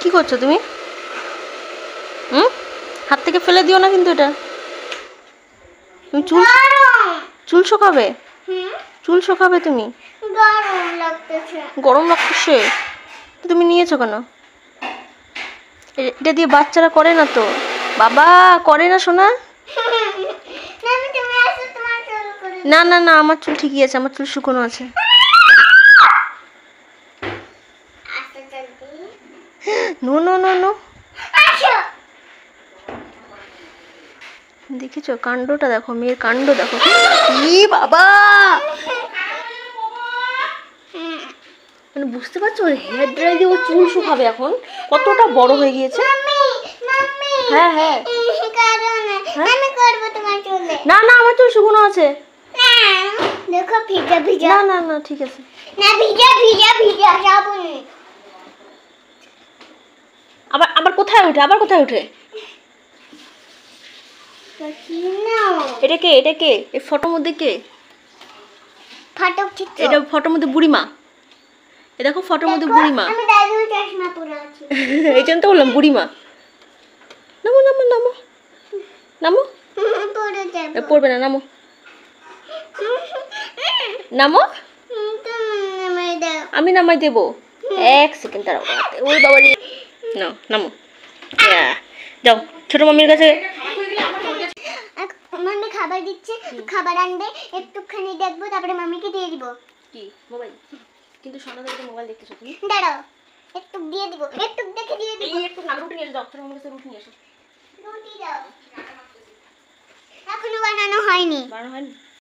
কি করছো তুমি? হাত থেকে ফেলে দিও না কিন্তু এটা। তুমি চুল শুকাবে? চুল শুকাবে তুমি? গরম লাগতেছে তো তুমি নিয়েছো কেন? এটা দিয়ে বাচ্চারা করে না তো বাবা, করে না সোনা। না না না, আমার চুল ঠিকই আছে, আমার চুল শুকনো আছে। নো নো নো নো, দেখেছো কাণ্ডটা দেখো, মেয়ের কাণ্ড দেখো। ই বাবা, মানে বুঝতে পারছো হেয়ার ড্রাই দিয়ে ও চুল শুকাবে এখন, কতটা বড় হয়ে গিয়েছে। হ্যাঁ হ্যাঁ, না না আমার চুল শুকনো আছে। দেখো ভিজা ভিজা। না না না ঠিক আছে, না ভিজা ভিজা ভিজা সাবুন। আবার আবার কোথায় ওঠে, আবার কোথায় ওঠে? এটা কে, এটা কে, এই ফটোর মধ্যে কে? ফটক চিত্র। এটা ফটোর মধ্যে বুড়িমা। এ দেখো ফটোর মধ্যে বুড়িমা। আমি দাদুর চশমা পরে আছি। এই জন্য তো বললাম বুড়িমা। নামো নামো নামো নামো। পরে যাব। পড়বে না, নামো নামো। আমি নামাই দেবো, এক সেকেন্ড দাঁড়াও। ওই বাবা, নাও নামো, যাও ছোট মামির কাছে। মাম্মি খাবার দিচ্ছে, খাবার আনবে, একটুখানি দেখবো, তারপরে মাম্মিকে দিয়ে দিব। কি মোবাইল? কিন্তু সোনাদাকে মোবাইল দেখতেছো তুমি? দাঁড়াও, একটু দিয়ে দিব, একটু দেখে দিয়ে দিব। এই একটু না, রুটি নিয়ে যাও, ছোট মামির কাছে রুটি নিয়ে এসো। রুটি দাও, এখনো বানানো হয়নি। বানানো হয়নি?